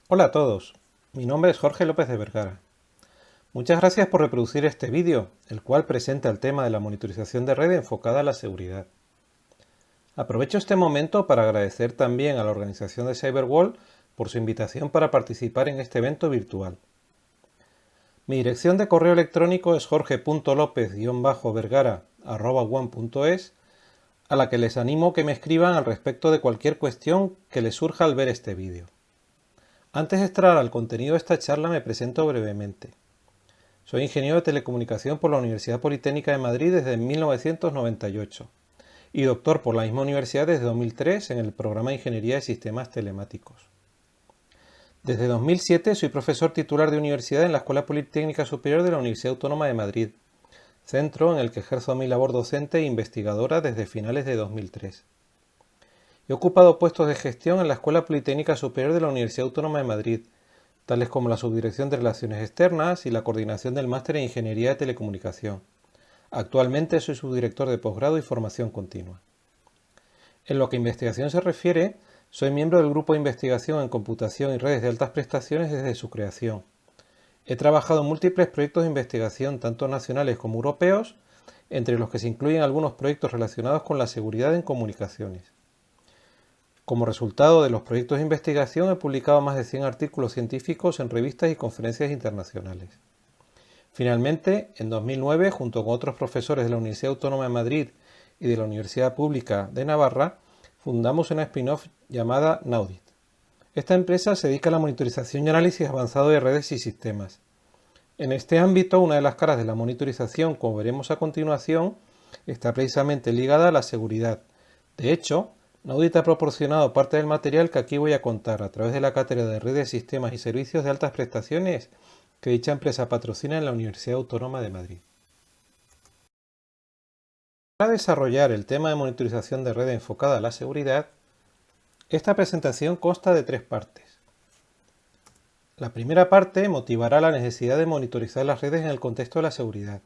Hola a todos, mi nombre es Jorge López de Vergara. Muchas gracias por reproducir este vídeo, el cual presenta el tema de la monitorización de red enfocada a la seguridad. Aprovecho este momento para agradecer también a la organización de Cyberwall por su invitación para participar en este evento virtual. Mi dirección de correo electrónico es jorge.lopez-vergara@one.es, a la que les animo que me escriban al respecto de cualquier cuestión que les surja al ver este vídeo. Antes de entrar al contenido de esta charla me presento brevemente. Soy ingeniero de telecomunicación por la Universidad Politécnica de Madrid desde 1998 y doctor por la misma universidad desde 2003 en el programa de Ingeniería de Sistemas Telemáticos. Desde 2007 soy profesor titular de universidad en la Escuela Politécnica Superior de la Universidad Autónoma de Madrid, centro en el que ejerzo mi labor docente e investigadora desde finales de 2003. He ocupado puestos de gestión en la Escuela Politécnica Superior de la Universidad Autónoma de Madrid, tales como la Subdirección de Relaciones Externas y la coordinación del Máster en Ingeniería de Telecomunicación. Actualmente soy subdirector de posgrado y formación continua. En lo que a investigación se refiere, soy miembro del Grupo de Investigación en Computación y Redes de Altas Prestaciones desde su creación. He trabajado en múltiples proyectos de investigación, tanto nacionales como europeos, entre los que se incluyen algunos proyectos relacionados con la seguridad en comunicaciones. Como resultado de los proyectos de investigación he publicado más de 100 artículos científicos en revistas y conferencias internacionales. Finalmente, en 2009, junto con otros profesores de la Universidad Autónoma de Madrid y de la Universidad Pública de Navarra, fundamos una spin-off llamada Naudit. Esta empresa se dedica a la monitorización y análisis avanzado de redes y sistemas. En este ámbito, una de las caras de la monitorización, como veremos a continuación, está precisamente ligada a la seguridad. De hecho, Naudit ha proporcionado parte del material que aquí voy a contar a través de la cátedra de redes, sistemas y servicios de altas prestaciones que dicha empresa patrocina en la Universidad Autónoma de Madrid. Para desarrollar el tema de monitorización de red enfocada a la seguridad, esta presentación consta de 3 partes. La primera parte motivará la necesidad de monitorizar las redes en el contexto de la seguridad.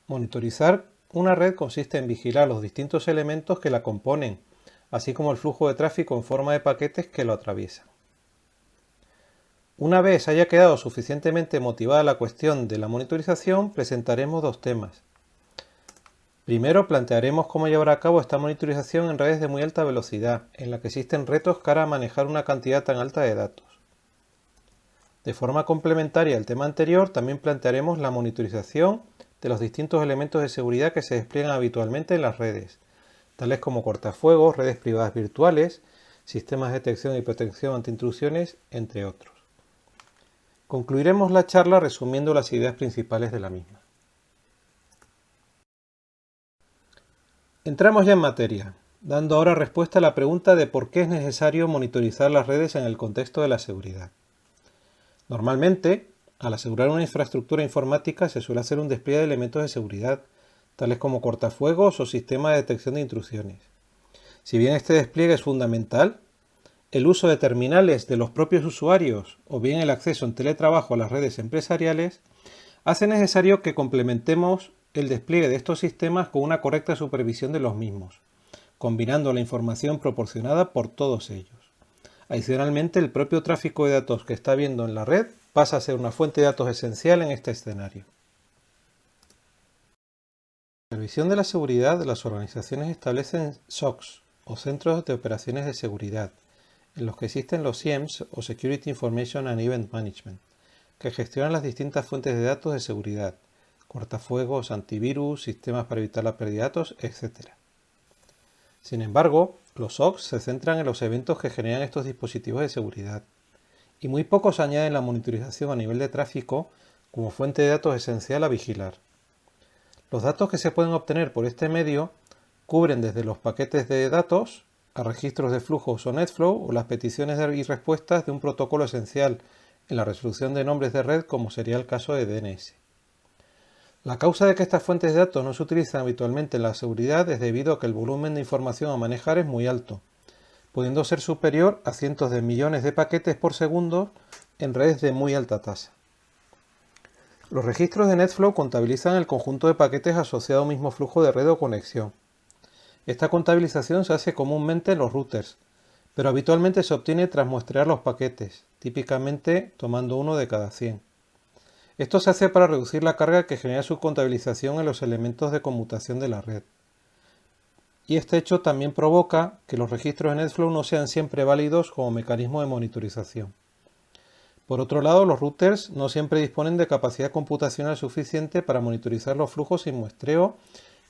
Monitorizar una red consiste en vigilar los distintos elementos que la componen, así como el flujo de tráfico en forma de paquetes que lo atraviesan. Una vez haya quedado suficientemente motivada la cuestión de la monitorización, presentaremos 2 temas. Primero, plantearemos cómo llevar a cabo esta monitorización en redes de muy alta velocidad, en la que existen retos cara a manejar una cantidad tan alta de datos. De forma complementaria al tema anterior, también plantearemos la monitorización de los distintos elementos de seguridad que se despliegan habitualmente en las redes, tales como cortafuegos, redes privadas virtuales, sistemas de detección y protección ante intrusiones, entre otros. Concluiremos la charla resumiendo las ideas principales de la misma. Entramos ya en materia, dando ahora respuesta a la pregunta de por qué es necesario monitorizar las redes en el contexto de la seguridad. Normalmente, al asegurar una infraestructura informática se suele hacer un despliegue de elementos de seguridad, tales como cortafuegos o sistemas de detección de intrusiones. Si bien este despliegue es fundamental, el uso de terminales de los propios usuarios o bien el acceso en teletrabajo a las redes empresariales hace necesario que complementemos el despliegue de estos sistemas con una correcta supervisión de los mismos, combinando la información proporcionada por todos ellos. Adicionalmente, el propio tráfico de datos que está habiendo en la red pasa a ser una fuente de datos esencial en este escenario. En la supervisión de la seguridad, las organizaciones establecen SOCs o Centros de Operaciones de Seguridad, en los que existen los SIEMs o Security Information and Event Management, que gestionan las distintas fuentes de datos de seguridad, cortafuegos, antivirus, sistemas para evitar la pérdida de datos, etc. Sin embargo, los SOCs se centran en los eventos que generan estos dispositivos de seguridad, y muy pocos añaden la monitorización a nivel de tráfico como fuente de datos esencial a vigilar. Los datos que se pueden obtener por este medio cubren desde los paquetes de datos a registros de flujos o NetFlow o las peticiones y respuestas de un protocolo esencial en la resolución de nombres de red, como sería el caso de DNS. La causa de que estas fuentes de datos no se utilizan habitualmente en la seguridad es debido a que el volumen de información a manejar es muy alto, pudiendo ser superior a cientos de millones de paquetes por segundo en redes de muy alta tasa. Los registros de NetFlow contabilizan el conjunto de paquetes asociado a un mismo flujo de red o conexión. Esta contabilización se hace comúnmente en los routers, pero habitualmente se obtiene tras muestrear los paquetes, típicamente tomando uno de cada 100. Esto se hace para reducir la carga que genera su contabilización en los elementos de conmutación de la red. Y este hecho también provoca que los registros en NetFlow no sean siempre válidos como mecanismo de monitorización. Por otro lado, los routers no siempre disponen de capacidad computacional suficiente para monitorizar los flujos sin muestreo,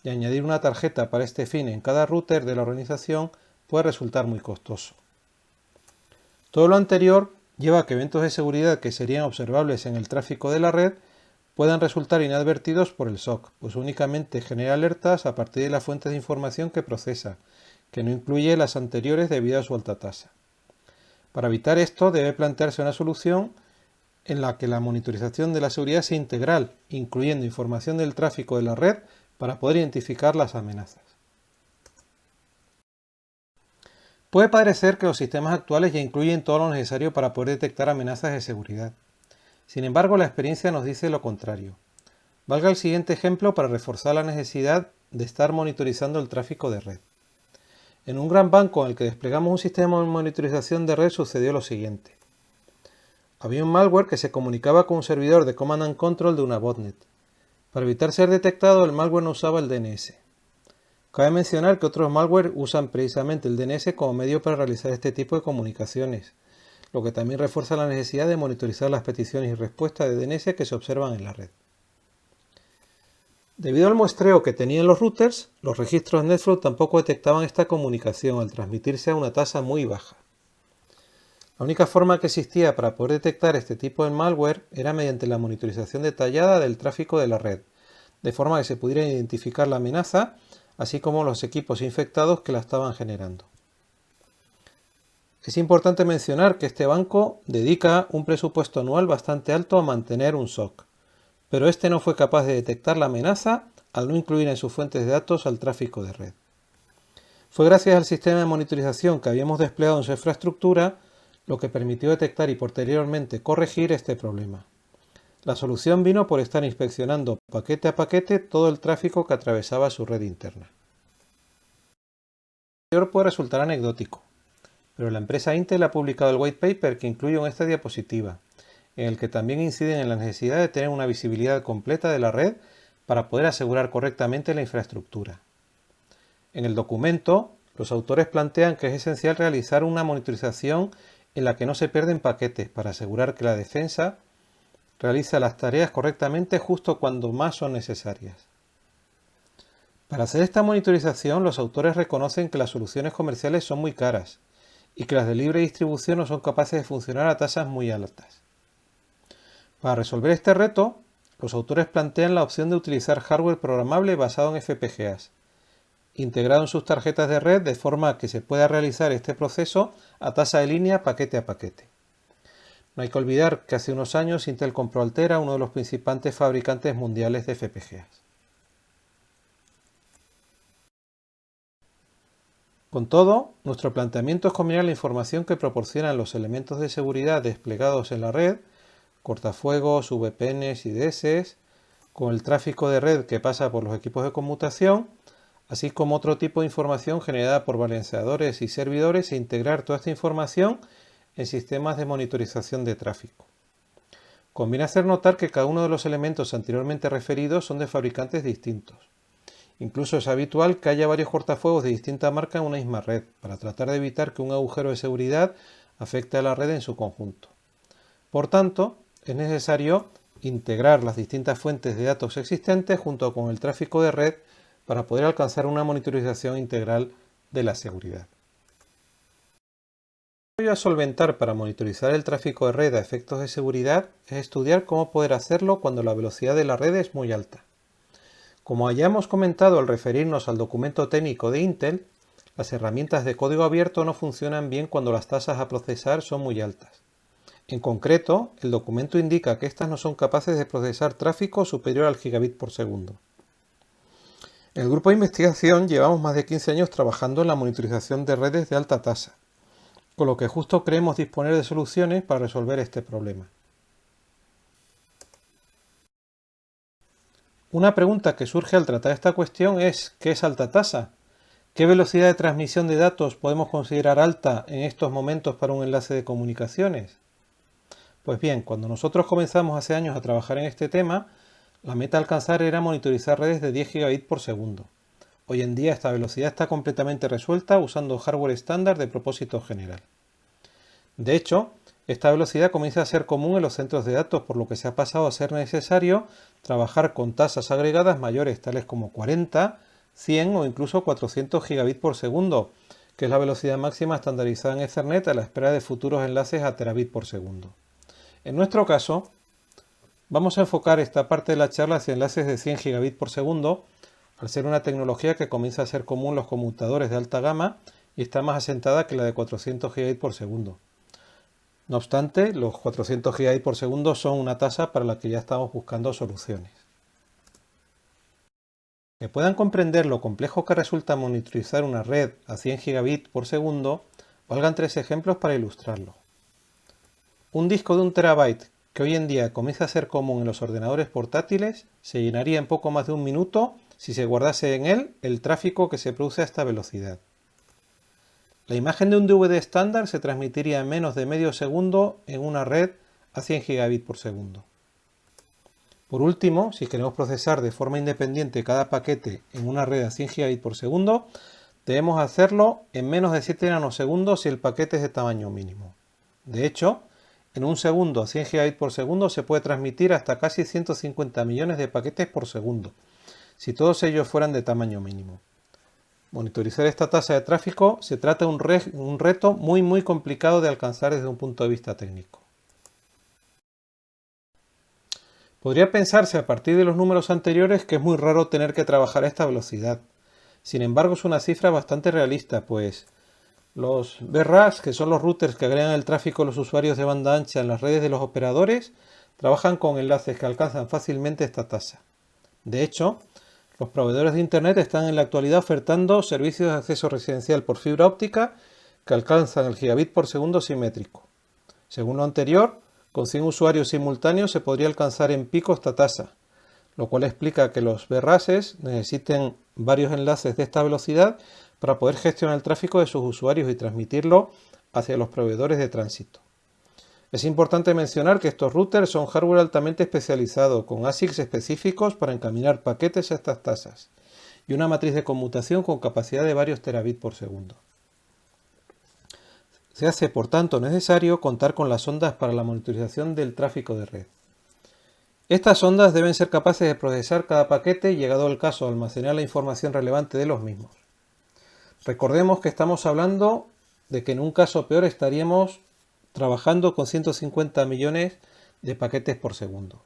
y añadir una tarjeta para este fin en cada router de la organización puede resultar muy costoso. Todo lo anterior lleva a que eventos de seguridad que serían observables en el tráfico de la red puedan resultar inadvertidos por el SOC, pues únicamente genera alertas a partir de la fuente de información que procesa, que no incluye las anteriores debido a su alta tasa. Para evitar esto, debe plantearse una solución en la que la monitorización de la seguridad sea integral, incluyendo información del tráfico de la red para poder identificar las amenazas. Puede parecer que los sistemas actuales ya incluyen todo lo necesario para poder detectar amenazas de seguridad. Sin embargo, la experiencia nos dice lo contrario. Valga el siguiente ejemplo para reforzar la necesidad de estar monitorizando el tráfico de red. En un gran banco en el que desplegamos un sistema de monitorización de red sucedió lo siguiente. Había un malware que se comunicaba con un servidor de Command and Control de una botnet. Para evitar ser detectado, el malware no usaba el DNS. Cabe mencionar que otros malware usan precisamente el DNS como medio para realizar este tipo de comunicaciones, lo que también refuerza la necesidad de monitorizar las peticiones y respuestas de DNS que se observan en la red. Debido al muestreo que tenían los routers, los registros NetFlow tampoco detectaban esta comunicación al transmitirse a una tasa muy baja. La única forma que existía para poder detectar este tipo de malware era mediante la monitorización detallada del tráfico de la red, de forma que se pudiera identificar la amenaza, así como los equipos infectados que la estaban generando. Es importante mencionar que este banco dedica un presupuesto anual bastante alto a mantener un SOC, pero este no fue capaz de detectar la amenaza al no incluir en sus fuentes de datos al tráfico de red. Fue gracias al sistema de monitorización que habíamos desplegado en su infraestructura lo que permitió detectar y posteriormente corregir este problema. La solución vino por estar inspeccionando paquete a paquete todo el tráfico que atravesaba su red interna. Lo anterior puede resultar anecdótico, pero la empresa Intel ha publicado el white paper que incluyo en esta diapositiva, en el que también inciden en la necesidad de tener una visibilidad completa de la red para poder asegurar correctamente la infraestructura. En el documento, los autores plantean que es esencial realizar una monitorización en la que no se pierden paquetes para asegurar que la defensa realiza las tareas correctamente justo cuando más son necesarias. Para hacer esta monitorización, los autores reconocen que las soluciones comerciales son muy caras y que las de libre distribución no son capaces de funcionar a tasas muy altas. Para resolver este reto, los autores plantean la opción de utilizar hardware programable basado en FPGAs, integrado en sus tarjetas de red de forma que se pueda realizar este proceso a tasa de línea paquete a paquete. No hay que olvidar que hace unos años Intel compró Altera, uno de los principales fabricantes mundiales de FPGAs. Con todo, nuestro planteamiento es combinar la información que proporcionan los elementos de seguridad desplegados en la red, cortafuegos, VPNs y DSs, con el tráfico de red que pasa por los equipos de conmutación, así como otro tipo de información generada por balanceadores y servidores e integrar toda esta información en sistemas de monitorización de tráfico. Conviene hacer notar que cada uno de los elementos anteriormente referidos son de fabricantes distintos. Incluso es habitual que haya varios cortafuegos de distinta marca en una misma red, para tratar de evitar que un agujero de seguridad afecte a la red en su conjunto. Por tanto, es necesario integrar las distintas fuentes de datos existentes junto con el tráfico de red para poder alcanzar una monitorización integral de la seguridad. Lo que voy a solventar para monitorizar el tráfico de red a efectos de seguridad es estudiar cómo poder hacerlo cuando la velocidad de la red es muy alta. Como hayamos comentado al referirnos al documento técnico de Intel, las herramientas de código abierto no funcionan bien cuando las tasas a procesar son muy altas. En concreto, el documento indica que estas no son capaces de procesar tráfico superior al gigabit por segundo. En el grupo de investigación llevamos más de 15 años trabajando en la monitorización de redes de alta tasa, con lo que justo creemos disponer de soluciones para resolver este problema. Una pregunta que surge al tratar esta cuestión es ¿qué es alta tasa? ¿Qué velocidad de transmisión de datos podemos considerar alta en estos momentos para un enlace de comunicaciones? Pues bien, cuando nosotros comenzamos hace años a trabajar en este tema, la meta a alcanzar era monitorizar redes de 10 gigabits por segundo. Hoy en día esta velocidad está completamente resuelta usando hardware estándar de propósito general. De hecho, esta velocidad comienza a ser común en los centros de datos, por lo que se ha pasado a ser necesario trabajar con tasas agregadas mayores, tales como 40, 100 o incluso 400 gigabits por segundo, que es la velocidad máxima estandarizada en Ethernet a la espera de futuros enlaces a terabit por segundo. En nuestro caso, vamos a enfocar esta parte de la charla hacia enlaces de 100 gigabits por segundo, al ser una tecnología que comienza a ser común en los conmutadores de alta gama y está más asentada que la de 400 gigabits por segundo. No obstante, los 400 gigabits por segundo son una tasa para la que ya estamos buscando soluciones. Que puedan comprender lo complejo que resulta monitorizar una red a 100 gigabits por segundo, valgan 3 ejemplos para ilustrarlo. Un disco de 1 terabyte que hoy en día comienza a ser común en los ordenadores portátiles se llenaría en poco más de 1 minuto si se guardase en él el tráfico que se produce a esta velocidad. La imagen de un DVD estándar se transmitiría en menos de medio segundo en una red a 100 gigabits por segundo. Por último, si queremos procesar de forma independiente cada paquete en una red a 100 gigabits por segundo, debemos hacerlo en menos de 7 nanosegundos si el paquete es de tamaño mínimo. De hecho, en un segundo a 100 gigabits por segundo se puede transmitir hasta casi 150 millones de paquetes por segundo, si todos ellos fueran de tamaño mínimo. Monitorizar esta tasa de tráfico se trata de un reto muy complicado de alcanzar desde un punto de vista técnico. Podría pensarse a partir de los números anteriores que es muy raro tener que trabajar a esta velocidad. Sin embargo, es una cifra bastante realista, pues los VRAS, que son los routers que agregan el tráfico a los usuarios de banda ancha en las redes de los operadores, trabajan con enlaces que alcanzan fácilmente esta tasa. De hecho, los proveedores de Internet están en la actualidad ofertando servicios de acceso residencial por fibra óptica que alcanzan el gigabit por segundo simétrico. Según lo anterior, con 100 usuarios simultáneos se podría alcanzar en pico esta tasa, lo cual explica que los VRASes necesiten varios enlaces de esta velocidad para poder gestionar el tráfico de sus usuarios y transmitirlo hacia los proveedores de tránsito. Es importante mencionar que estos routers son hardware altamente especializado, con ASICs específicos para encaminar paquetes a estas tasas, y una matriz de conmutación con capacidad de varios terabits por segundo. Se hace, por tanto, necesario contar con las ondas para la monitorización del tráfico de red. Estas ondas deben ser capaces de procesar cada paquete y, llegado el caso, almacenar la información relevante de los mismos. Recordemos que estamos hablando de que en un caso peor estaríamos trabajando con 150 millones de paquetes por segundo.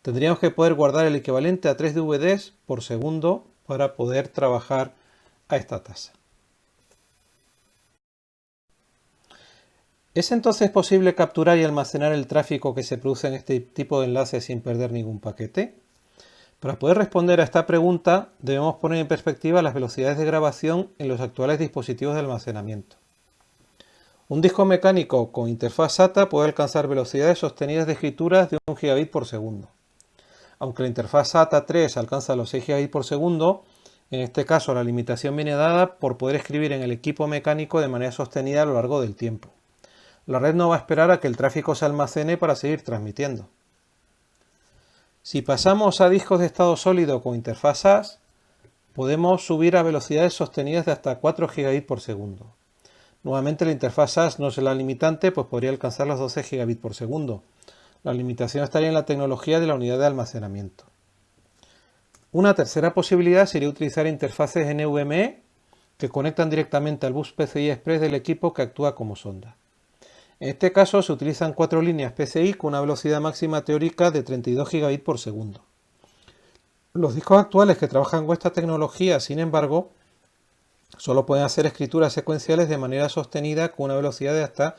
Tendríamos que poder guardar el equivalente a 3 DVDs por segundo para poder trabajar a esta tasa. ¿Es entonces posible capturar y almacenar el tráfico que se produce en este tipo de enlaces sin perder ningún paquete? Para poder responder a esta pregunta, debemos poner en perspectiva las velocidades de grabación en los actuales dispositivos de almacenamiento. Un disco mecánico con interfaz SATA puede alcanzar velocidades sostenidas de escrituras de 1 gigabit por segundo. Aunque la interfaz SATA 3 alcanza los 6 gigabits por segundo, en este caso la limitación viene dada por poder escribir en el equipo mecánico de manera sostenida a lo largo del tiempo. La red no va a esperar a que el tráfico se almacene para seguir transmitiendo. Si pasamos a discos de estado sólido con interfaz SAS, podemos subir a velocidades sostenidas de hasta 4 gigabits por segundo. Nuevamente la interfaz SAS no es la limitante, pues podría alcanzar los 12 gigabits por segundo. La limitación estaría en la tecnología de la unidad de almacenamiento. Una tercera posibilidad sería utilizar interfaces NVMe que conectan directamente al bus PCI Express del equipo que actúa como sonda. En este caso se utilizan 4 líneas PCI con una velocidad máxima teórica de 32 gigabits por segundo. Los discos actuales que trabajan con esta tecnología, sin embargo, solo pueden hacer escrituras secuenciales de manera sostenida con una velocidad de hasta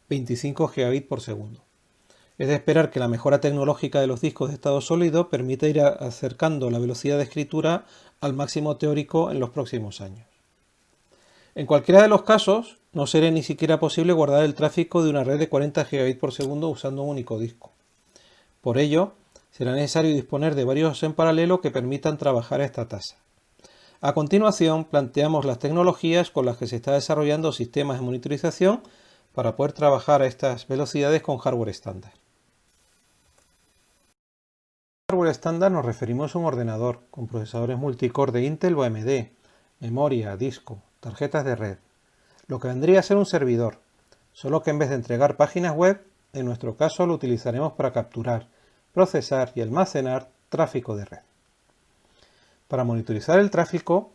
25 gigabits por segundo. Es de esperar que la mejora tecnológica de los discos de estado sólido permita ir acercando la velocidad de escritura al máximo teórico en los próximos años. En cualquiera de los casos, no sería ni siquiera posible guardar el tráfico de una red de 40 gigabits por segundo usando un único disco. Por ello, será necesario disponer de varios en paralelo que permitan trabajar a esta tasa. A continuación, planteamos las tecnologías con las que se está desarrollando sistemas de monitorización para poder trabajar a estas velocidades con hardware estándar. Con hardware estándar nos referimos a un ordenador con procesadores multicore de Intel o AMD, memoria, disco, tarjetas de red, lo que vendría a ser un servidor, solo que en vez de entregar páginas web, en nuestro caso lo utilizaremos para capturar, procesar y almacenar tráfico de red. Para monitorizar el tráfico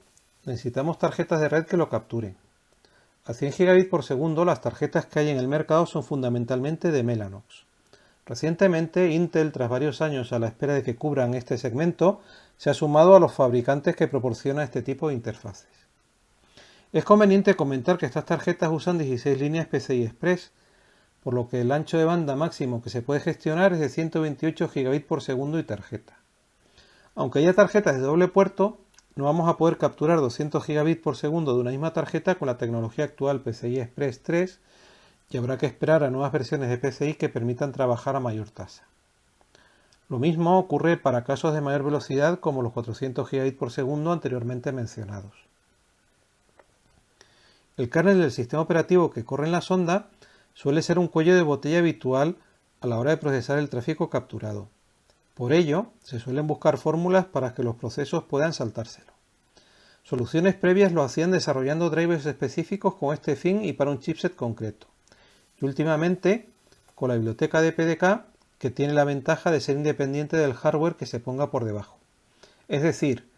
necesitamos tarjetas de red que lo capturen. A 100 gigabits por segundo las tarjetas que hay en el mercado son fundamentalmente de Mellanox. Recientemente Intel, tras varios años a la espera de que cubran este segmento, se ha sumado a los fabricantes que proporcionan este tipo de interfaces. Es conveniente comentar que estas tarjetas usan 16 líneas PCI Express, por lo que el ancho de banda máximo que se puede gestionar es de 128 gigabits por segundo y tarjeta. Aunque haya tarjetas de doble puerto, no vamos a poder capturar 200 gigabits por segundo de una misma tarjeta con la tecnología actual PCI Express 3 y habrá que esperar a nuevas versiones de PCI que permitan trabajar a mayor tasa. Lo mismo ocurre para casos de mayor velocidad como los 400 gigabits por segundo anteriormente mencionados. El kernel del sistema operativo que corre en la sonda suele ser un cuello de botella habitual a la hora de procesar el tráfico capturado. Por ello, se suelen buscar fórmulas para que los procesos puedan saltárselo. Soluciones previas lo hacían desarrollando drivers específicos con este fin y para un chipset concreto. Y últimamente, con la biblioteca de PDK, que tiene la ventaja de ser independiente del hardware que se ponga por debajo. Es decir,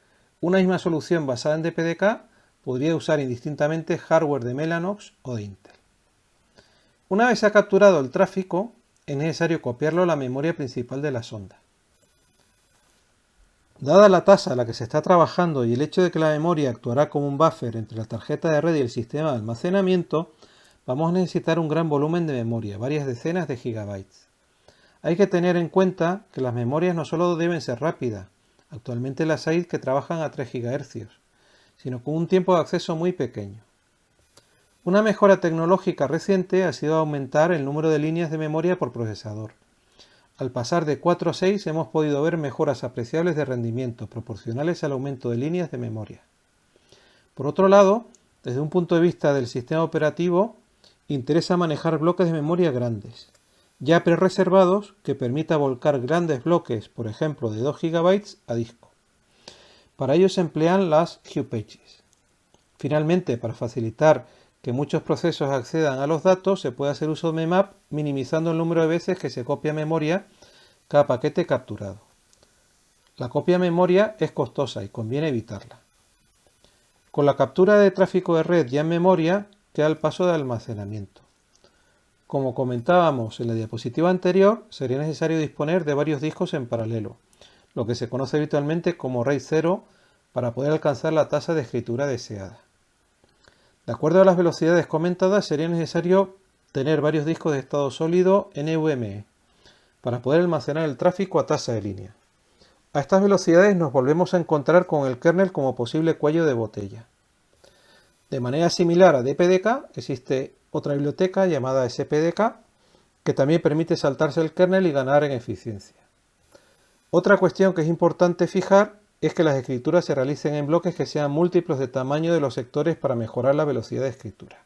una misma solución basada en DPDK podría usar indistintamente hardware de Mellanox o de Intel. Una vez se ha capturado el tráfico, es necesario copiarlo a la memoria principal de la sonda. Dada la tasa a la que se está trabajando y el hecho de que la memoria actuará como un buffer entre la tarjeta de red y el sistema de almacenamiento, vamos a necesitar un gran volumen de memoria, varias decenas de gigabytes. Hay que tener en cuenta que las memorias no solo deben ser rápidas, actualmente las hay que trabajan a 3 GHz, sino con un tiempo de acceso muy pequeño. Una mejora tecnológica reciente ha sido aumentar el número de líneas de memoria por procesador. Al pasar de 4 a 6 hemos podido ver mejoras apreciables de rendimiento proporcionales al aumento de líneas de memoria. Por otro lado, desde un punto de vista del sistema operativo, interesa manejar bloques de memoria grandes, ya prereservados que permita volcar grandes bloques, por ejemplo de 2 GB a disco. Para ello se emplean las Hupages. Finalmente, para facilitar que muchos procesos accedan a los datos, se puede hacer uso de mmap minimizando el número de veces que se copia memoria cada paquete capturado. La copia de memoria es costosa y conviene evitarla. Con la captura de tráfico de red ya en memoria, queda el paso de almacenamiento. Como comentábamos en la diapositiva anterior, sería necesario disponer de varios discos en paralelo, lo que se conoce habitualmente como RAID 0, para poder alcanzar la tasa de escritura deseada. De acuerdo a las velocidades comentadas, sería necesario tener varios discos de estado sólido NVMe para poder almacenar el tráfico a tasa de línea. A estas velocidades nos volvemos a encontrar con el kernel como posible cuello de botella. De manera similar a DPDK, existe otra biblioteca llamada SPDK que también permite saltarse el kernel y ganar en eficiencia. Otra cuestión que es importante fijar es que las escrituras se realicen en bloques que sean múltiplos de tamaño de los sectores para mejorar la velocidad de escritura.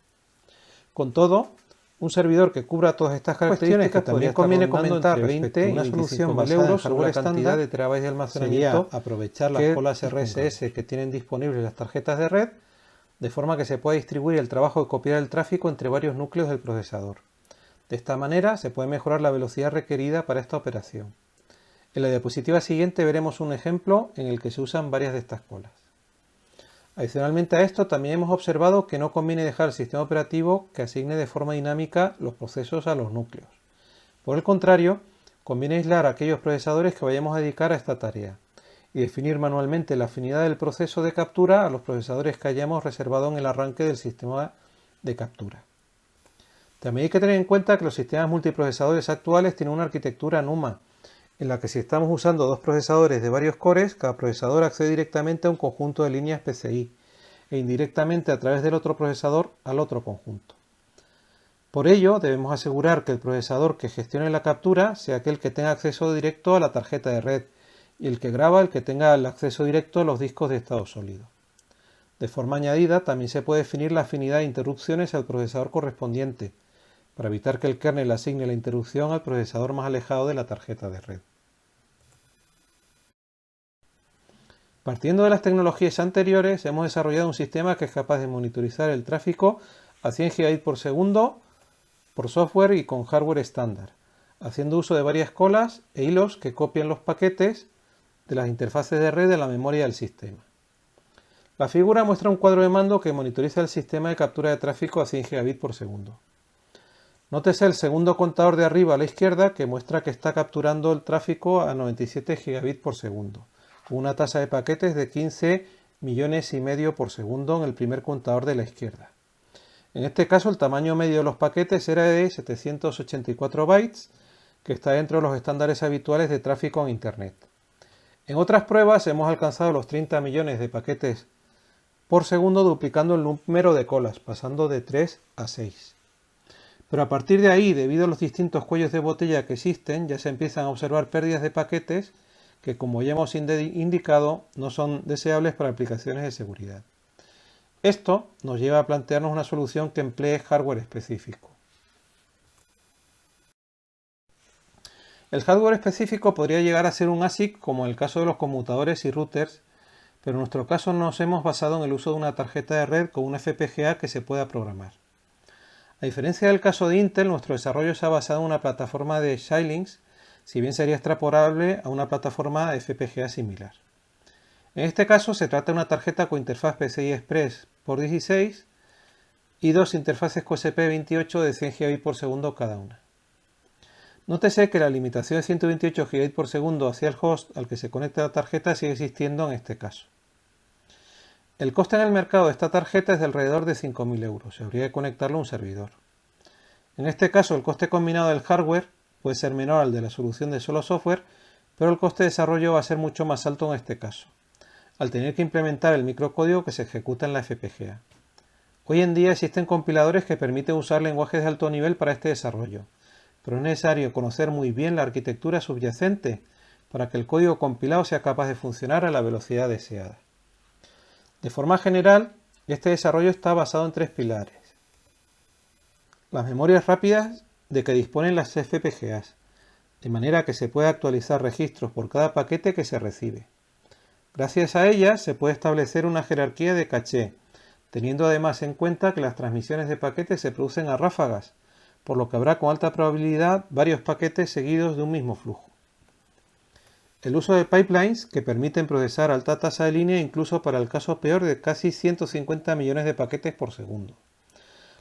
Con todo, un servidor que cubra todas estas características también conviene comentar entre 20 y una solución basada en hardware estándar de terabytes de almacenamiento, aprovechar las colas RSS que tienen disponibles las tarjetas de red, de forma que se pueda distribuir el trabajo de copiar el tráfico entre varios núcleos del procesador. De esta manera se puede mejorar la velocidad requerida para esta operación. En la diapositiva siguiente veremos un ejemplo en el que se usan varias de estas colas. Adicionalmente a esto, también hemos observado que no conviene dejar el sistema operativo que asigne de forma dinámica los procesos a los núcleos. Por el contrario, conviene aislar aquellos procesadores que vayamos a dedicar a esta tarea y definir manualmente la afinidad del proceso de captura a los procesadores que hayamos reservado en el arranque del sistema de captura. También hay que tener en cuenta que los sistemas multiprocesadores actuales tienen una arquitectura NUMA, en la que si estamos usando dos procesadores de varios cores, cada procesador accede directamente a un conjunto de líneas PCI e indirectamente a través del otro procesador al otro conjunto. Por ello, debemos asegurar que el procesador que gestione la captura sea aquel que tenga acceso directo a la tarjeta de red y el que graba el que tenga el acceso directo a los discos de estado sólido. De forma añadida, también se puede definir la afinidad de interrupciones al procesador correspondiente, para evitar que el kernel asigne la interrupción al procesador más alejado de la tarjeta de red. Partiendo de las tecnologías anteriores, hemos desarrollado un sistema que es capaz de monitorizar el tráfico a 100 Gb por segundo por software y con hardware estándar, haciendo uso de varias colas e hilos que copian los paquetes de las interfaces de red de la memoria del sistema. La figura muestra un cuadro de mando que monitoriza el sistema de captura de tráfico a 100 Gb por segundo. Nótese el segundo contador de arriba a la izquierda que muestra que está capturando el tráfico a 97 Gb por segundo, con una tasa de paquetes de 15 millones y medio por segundo en el primer contador de la izquierda. En este caso el tamaño medio de los paquetes era de 784 bytes, que está dentro de los estándares habituales de tráfico en Internet. En otras pruebas hemos alcanzado los 30 millones de paquetes por segundo duplicando el número de colas, pasando de 3 a 6. Pero a partir de ahí, debido a los distintos cuellos de botella que existen, ya se empiezan a observar pérdidas de paquetes que, como ya hemos indicado, no son deseables para aplicaciones de seguridad. Esto nos lleva a plantearnos una solución que emplee hardware específico. El hardware específico podría llegar a ser un ASIC, como en el caso de los conmutadores y routers, pero en nuestro caso nos hemos basado en el uso de una tarjeta de red con una FPGA que se pueda programar. A diferencia del caso de Intel, nuestro desarrollo se ha basado en una plataforma de Xilinx, si bien sería extrapolable a una plataforma de FPGA similar. En este caso se trata de una tarjeta con interfaz PCI Express por 16 y dos interfaces QSP28 de 100 Gb por segundo cada una. Nótese que la limitación de 128 Gb por segundo hacia el host al que se conecta la tarjeta sigue existiendo en este caso. El coste en el mercado de esta tarjeta es de alrededor de 5.000 euros y habría que conectarlo a un servidor. En este caso el coste combinado del hardware puede ser menor al de la solución de solo software, pero el coste de desarrollo va a ser mucho más alto en este caso, al tener que implementar el microcódigo que se ejecuta en la FPGA. Hoy en día existen compiladores que permiten usar lenguajes de alto nivel para este desarrollo, pero es necesario conocer muy bien la arquitectura subyacente para que el código compilado sea capaz de funcionar a la velocidad deseada. De forma general, este desarrollo está basado en tres pilares. Las memorias rápidas de que disponen las FPGAs, de manera que se puede actualizar registros por cada paquete que se recibe. Gracias a ellas se puede establecer una jerarquía de caché, teniendo además en cuenta que las transmisiones de paquetes se producen a ráfagas, por lo que habrá con alta probabilidad varios paquetes seguidos de un mismo flujo. El uso de pipelines que permiten procesar a alta tasa de línea incluso para el caso peor de casi 150 millones de paquetes por segundo.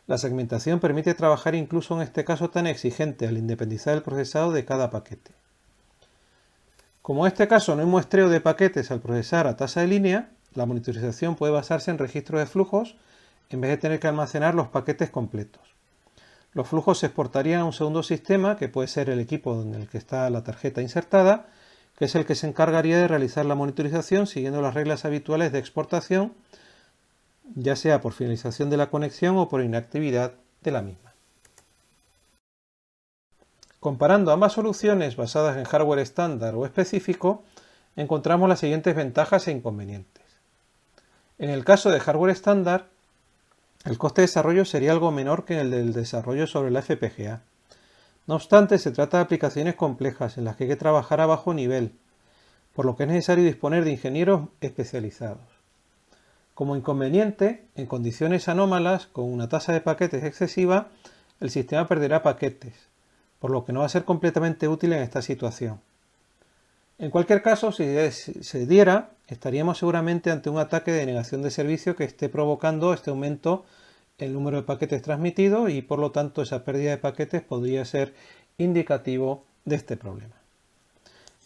La segmentación permite trabajar incluso en este caso tan exigente al independizar el procesado de cada paquete. Como en este caso no hay muestreo de paquetes al procesar a tasa de línea, la monitorización puede basarse en registros de flujos en vez de tener que almacenar los paquetes completos. Los flujos se exportarían a un segundo sistema, que puede ser el equipo en el que está la tarjeta insertada, que es el que se encargaría de realizar la monitorización siguiendo las reglas habituales de exportación, ya sea por finalización de la conexión o por inactividad de la misma. Comparando ambas soluciones basadas en hardware estándar o específico, encontramos las siguientes ventajas e inconvenientes. En el caso de hardware estándar, el coste de desarrollo sería algo menor que el del desarrollo sobre la FPGA. No obstante, se trata de aplicaciones complejas en las que hay que trabajar a bajo nivel, por lo que es necesario disponer de ingenieros especializados. Como inconveniente, en condiciones anómalas, con una tasa de paquetes excesiva, el sistema perderá paquetes, por lo que no va a ser completamente útil en esta situación. En cualquier caso, si se diera, estaríamos seguramente ante un ataque de negación de servicio que esté provocando este aumento en el número de paquetes transmitidos y por lo tanto esa pérdida de paquetes podría ser indicativo de este problema.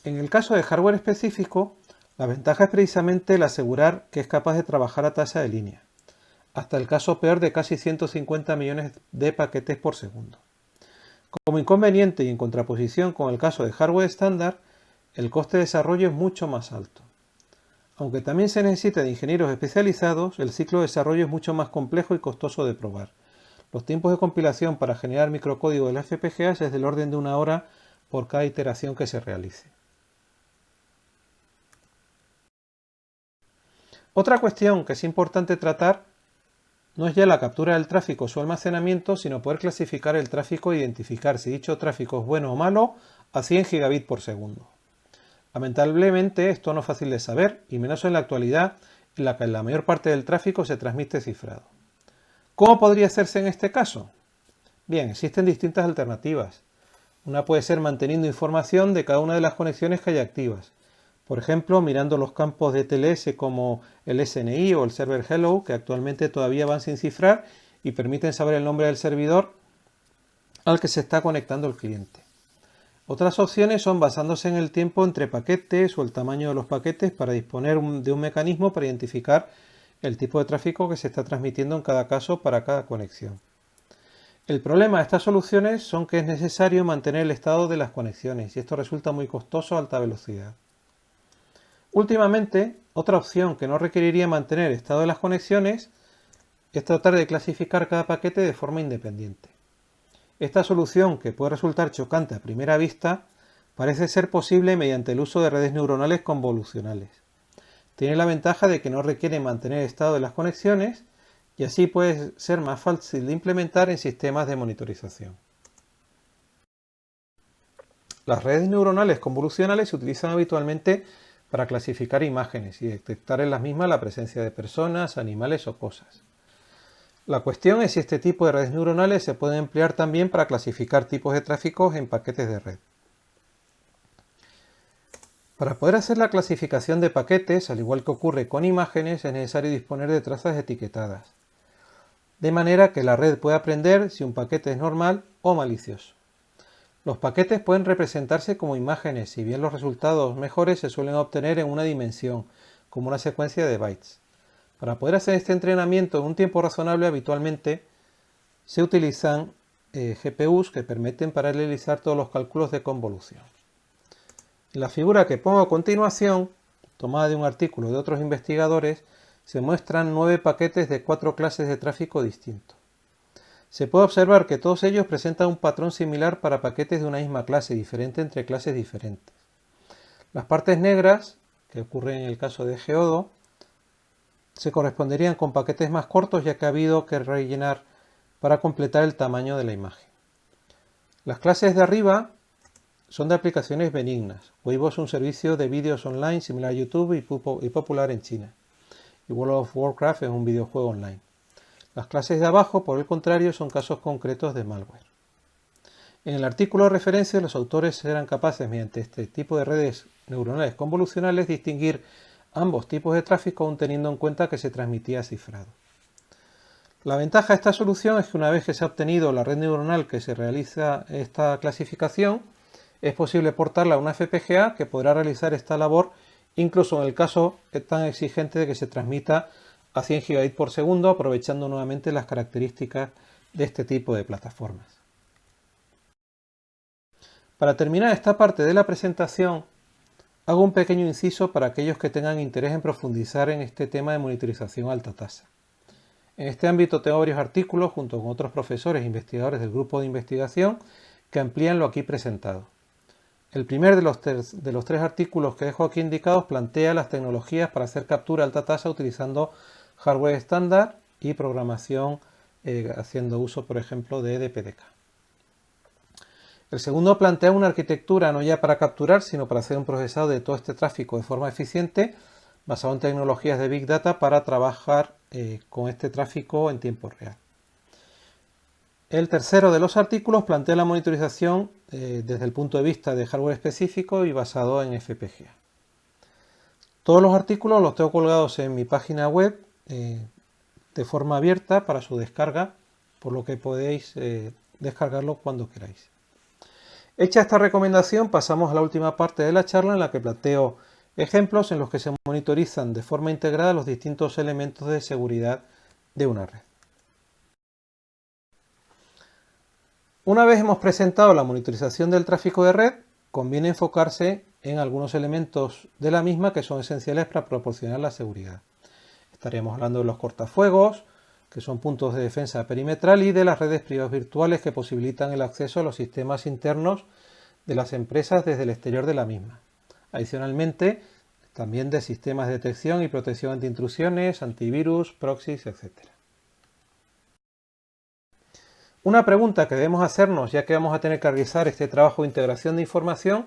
En el caso de hardware específico, la ventaja es precisamente el asegurar que es capaz de trabajar a tasa de línea, hasta el caso peor de casi 150 millones de paquetes por segundo. Como inconveniente y en contraposición con el caso de hardware estándar, el coste de desarrollo es mucho más alto. Aunque también se necesita de ingenieros especializados, el ciclo de desarrollo es mucho más complejo y costoso de probar. Los tiempos de compilación para generar microcódigo de las FPGAs es del orden de 1 hora por cada iteración que se realice. Otra cuestión que es importante tratar no es ya la captura del tráfico o su almacenamiento, sino poder clasificar el tráfico e identificar si dicho tráfico es bueno o malo a 100 gigabits por segundo. Lamentablemente esto no es fácil de saber, y menos en la actualidad en la que la mayor parte del tráfico se transmite cifrado. ¿Cómo podría hacerse en este caso? Bien, existen distintas alternativas. Una puede ser manteniendo información de cada una de las conexiones que hay activas. Por ejemplo, mirando los campos de TLS como el SNI o el server Hello, que actualmente todavía van sin cifrar y permiten saber el nombre del servidor al que se está conectando el cliente. Otras opciones son basándose en el tiempo entre paquetes o el tamaño de los paquetes para disponer de un mecanismo para identificar el tipo de tráfico que se está transmitiendo en cada caso para cada conexión. El problema de estas soluciones son que es necesario mantener el estado de las conexiones y esto resulta muy costoso a alta velocidad. Últimamente, otra opción que no requeriría mantener el estado de las conexiones es tratar de clasificar cada paquete de forma independiente. Esta solución, que puede resultar chocante a primera vista, parece ser posible mediante el uso de redes neuronales convolucionales. Tiene la ventaja de que no requiere mantener el estado de las conexiones y así puede ser más fácil de implementar en sistemas de monitorización. Las redes neuronales convolucionales se utilizan habitualmente para clasificar imágenes y detectar en las mismas la presencia de personas, animales o cosas. La cuestión es si este tipo de redes neuronales se pueden emplear también para clasificar tipos de tráfico en paquetes de red. Para poder hacer la clasificación de paquetes, al igual que ocurre con imágenes, es necesario disponer de trazas etiquetadas, de manera que la red pueda aprender si un paquete es normal o malicioso. Los paquetes pueden representarse como imágenes, si bien los resultados mejores se suelen obtener en una dimensión, como una secuencia de bytes. Para poder hacer este entrenamiento en un tiempo razonable, habitualmente se utilizan GPUs que permiten paralelizar todos los cálculos de convolución. En la figura que pongo a continuación, tomada de un artículo de otros investigadores, se muestran 9 paquetes de 4 clases de tráfico distintos. Se puede observar que todos ellos presentan un patrón similar para paquetes de una misma clase, diferente entre clases diferentes. Las partes negras, que ocurren en el caso de Geodo, se corresponderían con paquetes más cortos, ya que ha habido que rellenar para completar el tamaño de la imagen. Las clases de arriba son de aplicaciones benignas. Weibo es un servicio de vídeos online similar a YouTube y popular en China. Y World of Warcraft es un videojuego online. Las clases de abajo, por el contrario, son casos concretos de malware. En el artículo de referencia, los autores eran capaces, mediante este tipo de redes neuronales convolucionales, distinguir ambos tipos de tráfico, aun teniendo en cuenta que se transmitía cifrado. La ventaja de esta solución es que una vez que se ha obtenido la red neuronal que se realiza esta clasificación, es posible portarla a una FPGA que podrá realizar esta labor incluso en el caso tan exigente de que se transmita a 100 gigabits por segundo, aprovechando nuevamente las características de este tipo de plataformas. Para terminar esta parte de la presentación, hago un pequeño inciso para aquellos que tengan interés en profundizar en este tema de monitorización a alta tasa. En este ámbito tengo varios artículos junto con otros profesores e investigadores del grupo de investigación que amplían lo aquí presentado. El primer de los tres artículos que dejo aquí indicados plantea las tecnologías para hacer captura a alta tasa utilizando hardware estándar y programación haciendo uso, por ejemplo, de DPDK. El segundo plantea una arquitectura no ya para capturar, sino para hacer un procesado de todo este tráfico de forma eficiente, basado en tecnologías de Big Data para trabajar con este tráfico en tiempo real. El tercero de los artículos plantea la monitorización desde el punto de vista de hardware específico y basado en FPGA. Todos los artículos los tengo colgados en mi página web de forma abierta para su descarga, por lo que podéis descargarlo cuando queráis. Hecha esta recomendación, pasamos a la última parte de la charla en la que planteo ejemplos en los que se monitorizan de forma integrada los distintos elementos de seguridad de una red. Una vez hemos presentado la monitorización del tráfico de red, conviene enfocarse en algunos elementos de la misma que son esenciales para proporcionar la seguridad. Estaríamos hablando de los cortafuegos, que son puntos de defensa perimetral, y de las redes privadas virtuales que posibilitan el acceso a los sistemas internos de las empresas desde el exterior de la misma. Adicionalmente, también de sistemas de detección y protección ante intrusiones, antivirus, proxies, etc. Una pregunta que debemos hacernos, ya que vamos a tener que realizar este trabajo de integración de información,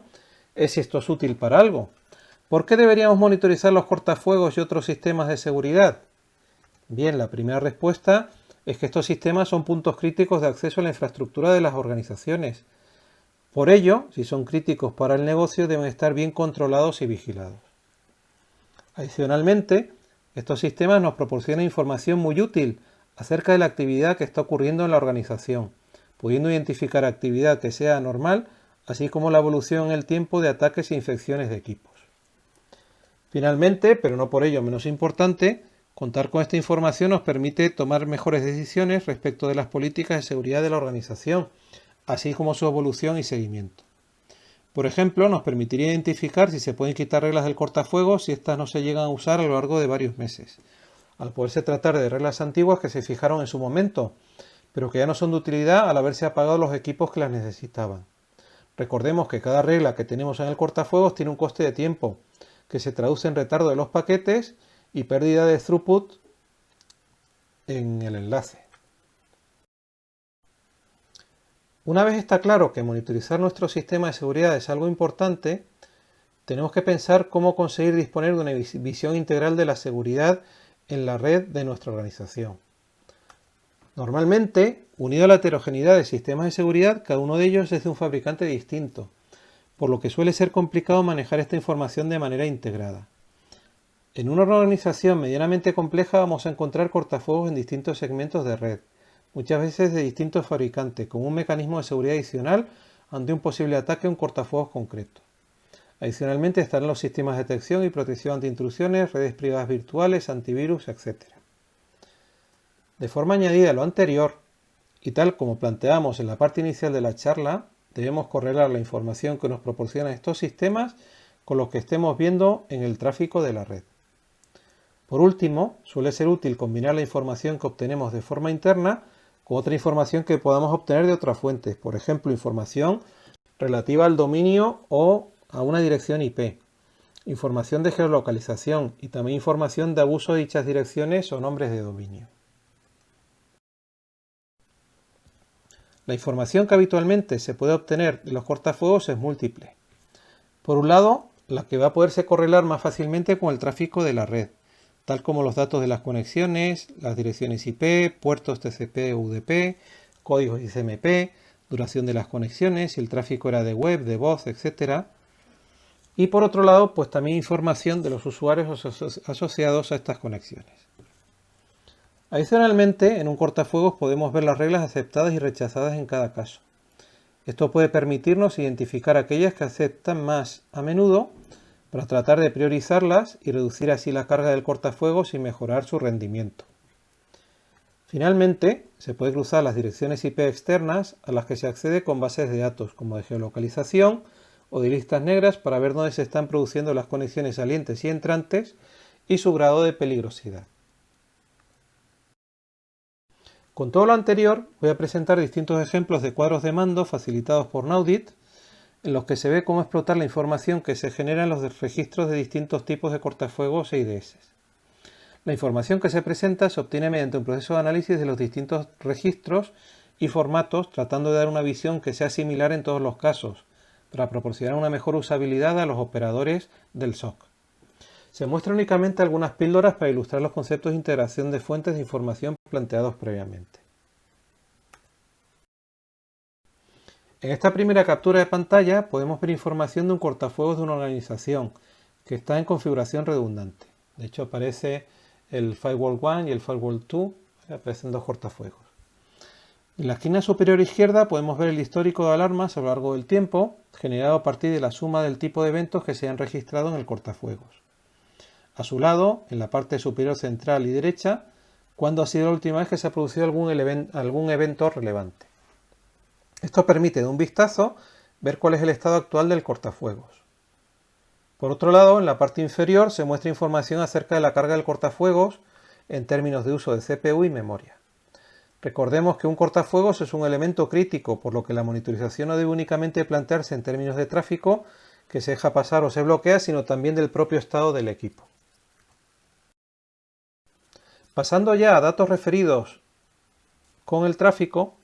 es si esto es útil para algo. ¿Por qué deberíamos monitorizar los cortafuegos y otros sistemas de seguridad? Bien, la primera respuesta es que estos sistemas son puntos críticos de acceso a la infraestructura de las organizaciones. Por ello, si son críticos para el negocio, deben estar bien controlados y vigilados. Adicionalmente, estos sistemas nos proporcionan información muy útil acerca de la actividad que está ocurriendo en la organización, pudiendo identificar actividad que sea anormal, así como la evolución en el tiempo de ataques e infecciones de equipos. Finalmente, pero no por ello menos importante, contar con esta información nos permite tomar mejores decisiones respecto de las políticas de seguridad de la organización, así como su evolución y seguimiento. Por ejemplo, nos permitiría identificar si se pueden quitar reglas del cortafuegos si éstas no se llegan a usar a lo largo de varios meses, al poderse tratar de reglas antiguas que se fijaron en su momento, pero que ya no son de utilidad al haberse apagado los equipos que las necesitaban. Recordemos que cada regla que tenemos en el cortafuegos tiene un coste de tiempo, que se traduce en retardo de los paquetes y pérdida de throughput en el enlace. Una vez está claro que monitorizar nuestro sistema de seguridad es algo importante, tenemos que pensar cómo conseguir disponer de una visión integral de la seguridad en la red de nuestra organización. Normalmente, unido a la heterogeneidad de sistemas de seguridad, cada uno de ellos es de un fabricante distinto, por lo que suele ser complicado manejar esta información de manera integrada. En una organización medianamente compleja vamos a encontrar cortafuegos en distintos segmentos de red, muchas veces de distintos fabricantes, con un mecanismo de seguridad adicional ante un posible ataque a un cortafuegos concreto. Adicionalmente estarán los sistemas de detección y protección ante intrusiones, redes privadas virtuales, antivirus, etc. De forma añadida a lo anterior, y tal como planteamos en la parte inicial de la charla, debemos correlar la información que nos proporcionan estos sistemas con lo que estemos viendo en el tráfico de la red. Por último, suele ser útil combinar la información que obtenemos de forma interna con otra información que podamos obtener de otras fuentes, por ejemplo, información relativa al dominio o a una dirección IP, información de geolocalización y también información de abuso de dichas direcciones o nombres de dominio. La información que habitualmente se puede obtener de los cortafuegos es múltiple. Por un lado, la que va a poderse correlar más fácilmente con el tráfico de la red, tal como los datos de las conexiones, las direcciones IP, puertos TCP o UDP, códigos ICMP, duración de las conexiones, si el tráfico era de web, de voz, etc. Y por otro lado, pues también información de los usuarios asociados a estas conexiones. Adicionalmente, en un cortafuegos podemos ver las reglas aceptadas y rechazadas en cada caso. Esto puede permitirnos identificar aquellas que aceptan más a menudo para tratar de priorizarlas y reducir así la carga del cortafuegos y mejorar su rendimiento. Finalmente, se puede cruzar las direcciones IP externas a las que se accede con bases de datos como de geolocalización o de listas negras para ver dónde se están produciendo las conexiones salientes y entrantes y su grado de peligrosidad. Con todo lo anterior, voy a presentar distintos ejemplos de cuadros de mando facilitados por Naudit, en los que se ve cómo explotar la información que se genera en los registros de distintos tipos de cortafuegos e IDS. La información que se presenta se obtiene mediante un proceso de análisis de los distintos registros y formatos, tratando de dar una visión que sea similar en todos los casos, para proporcionar una mejor usabilidad a los operadores del SOC. Se muestran únicamente algunas píldoras para ilustrar los conceptos de integración de fuentes de información planteados previamente. En esta primera captura de pantalla podemos ver información de un cortafuegos de una organización que está en configuración redundante. De hecho aparece el Firewall 1 y el Firewall 2, aparecen dos cortafuegos. En la esquina superior izquierda podemos ver el histórico de alarmas a lo largo del tiempo, generado a partir de la suma del tipo de eventos que se han registrado en el cortafuegos. A su lado, en la parte superior central y derecha, cuándo ha sido la última vez que se ha producido algún evento relevante. Esto permite de un vistazo ver cuál es el estado actual del cortafuegos. Por otro lado, en la parte inferior se muestra información acerca de la carga del cortafuegos en términos de uso de CPU y memoria. Recordemos que un cortafuegos es un elemento crítico, por lo que la monitorización no debe únicamente plantearse en términos de tráfico, que se deja pasar o se bloquea, sino también del propio estado del equipo. Pasando ya a datos referidos con el tráfico,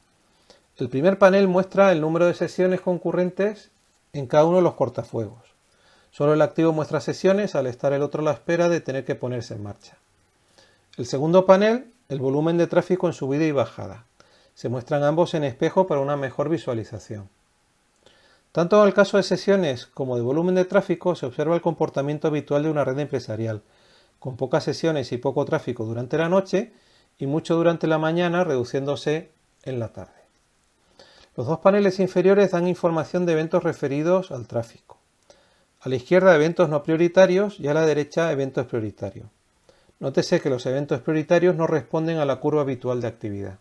el primer panel muestra el número de sesiones concurrentes en cada uno de los cortafuegos. Solo el activo muestra sesiones al estar el otro a la espera de tener que ponerse en marcha. El segundo panel, el volumen de tráfico en subida y bajada. Se muestran ambos en espejo para una mejor visualización. Tanto en el caso de sesiones como de volumen de tráfico se observa el comportamiento habitual de una red empresarial, con pocas sesiones y poco tráfico durante la noche y mucho durante la mañana, reduciéndose en la tarde. Los dos paneles inferiores dan información de eventos referidos al tráfico. A la izquierda eventos no prioritarios y a la derecha eventos prioritarios. Nótese que los eventos prioritarios no responden a la curva habitual de actividad.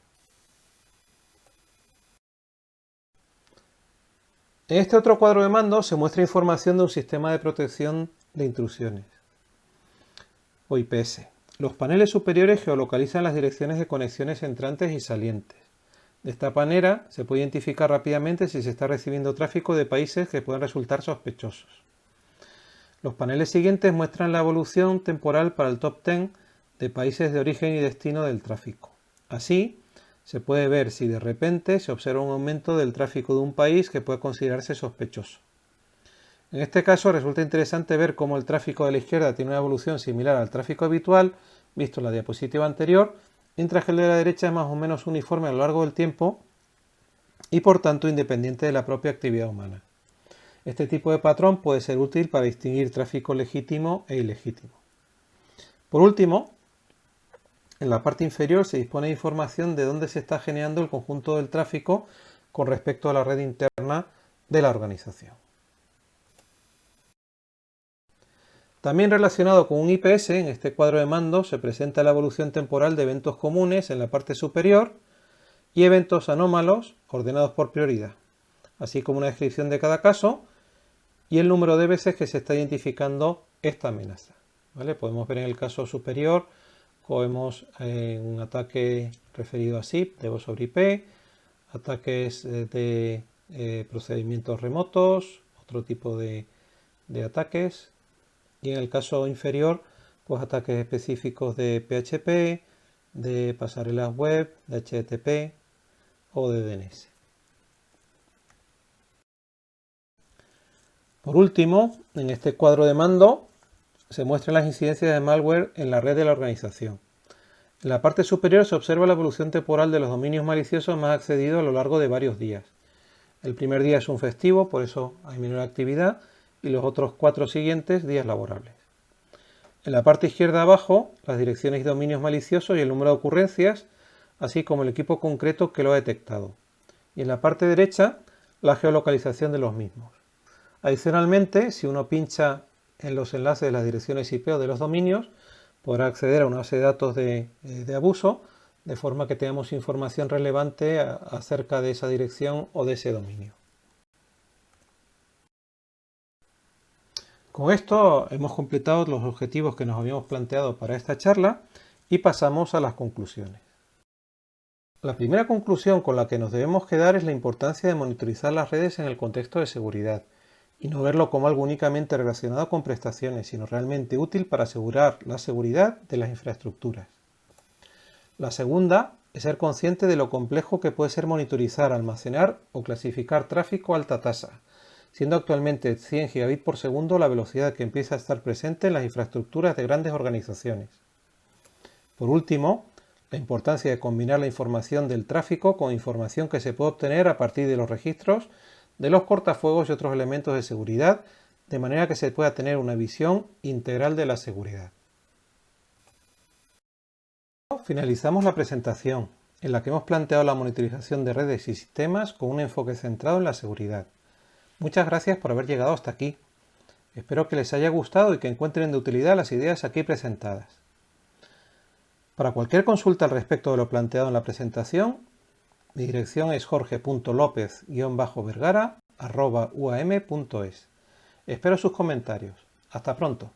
En este otro cuadro de mando se muestra información de un sistema de protección de intrusiones, o IPS. Los paneles superiores geolocalizan las direcciones de conexiones entrantes y salientes. De esta manera se puede identificar rápidamente si se está recibiendo tráfico de países que pueden resultar sospechosos. Los paneles siguientes muestran la evolución temporal para el top 10 de países de origen y destino del tráfico. Así, se puede ver si de repente se observa un aumento del tráfico de un país que puede considerarse sospechoso. En este caso resulta interesante ver cómo el tráfico de la izquierda tiene una evolución similar al tráfico habitual, visto en la diapositiva anterior, mientras que el de la derecha es más o menos uniforme a lo largo del tiempo y por tanto independiente de la propia actividad humana. Este tipo de patrón puede ser útil para distinguir tráfico legítimo e ilegítimo. Por último, en la parte inferior se dispone de información de dónde se está generando el conjunto del tráfico con respecto a la red interna de la organización. También relacionado con un IPS, en este cuadro de mando se presenta la evolución temporal de eventos comunes en la parte superior y eventos anómalos ordenados por prioridad, así como una descripción de cada caso y el número de veces que se está identificando esta amenaza. ¿Vale? Podemos ver en el caso superior, cogemos un ataque referido a SIP, de voz sobre IP, ataques de procedimientos remotos, otro tipo de ataques, y en el caso inferior, pues ataques específicos de PHP, de pasarelas web, de HTTP o de DNS. Por último, en este cuadro de mando se muestran las incidencias de malware en la red de la organización. En la parte superior se observa la evolución temporal de los dominios maliciosos más accedidos a lo largo de varios días. El primer día es un festivo, por eso hay menor actividad, y los otros 4 siguientes días laborables. En la parte izquierda abajo, las direcciones y dominios maliciosos y el número de ocurrencias, así como el equipo concreto que lo ha detectado. Y en la parte derecha, la geolocalización de los mismos. Adicionalmente, si uno pincha en los enlaces de las direcciones IP o de los dominios, podrá acceder a una base de datos de abuso, de forma que tengamos información relevante acerca de esa dirección o de ese dominio. Con esto hemos completado los objetivos que nos habíamos planteado para esta charla y pasamos a las conclusiones. La primera conclusión con la que nos debemos quedar es la importancia de monitorizar las redes en el contexto de seguridad y no verlo como algo únicamente relacionado con prestaciones, sino realmente útil para asegurar la seguridad de las infraestructuras. La segunda es ser consciente de lo complejo que puede ser monitorizar, almacenar o clasificar tráfico a alta tasa, siendo actualmente 100 gigabits por segundo la velocidad que empieza a estar presente en las infraestructuras de grandes organizaciones. Por último, la importancia de combinar la información del tráfico con información que se puede obtener a partir de los registros de los cortafuegos y otros elementos de seguridad, de manera que se pueda tener una visión integral de la seguridad. Finalizamos la presentación, en la que hemos planteado la monitorización de redes y sistemas con un enfoque centrado en la seguridad. Muchas gracias por haber llegado hasta aquí. Espero que les haya gustado y que encuentren de utilidad las ideas aquí presentadas. Para cualquier consulta al respecto de lo planteado en la presentación, mi dirección es jorge.lopez-vergara@uam.es. Espero sus comentarios. Hasta pronto.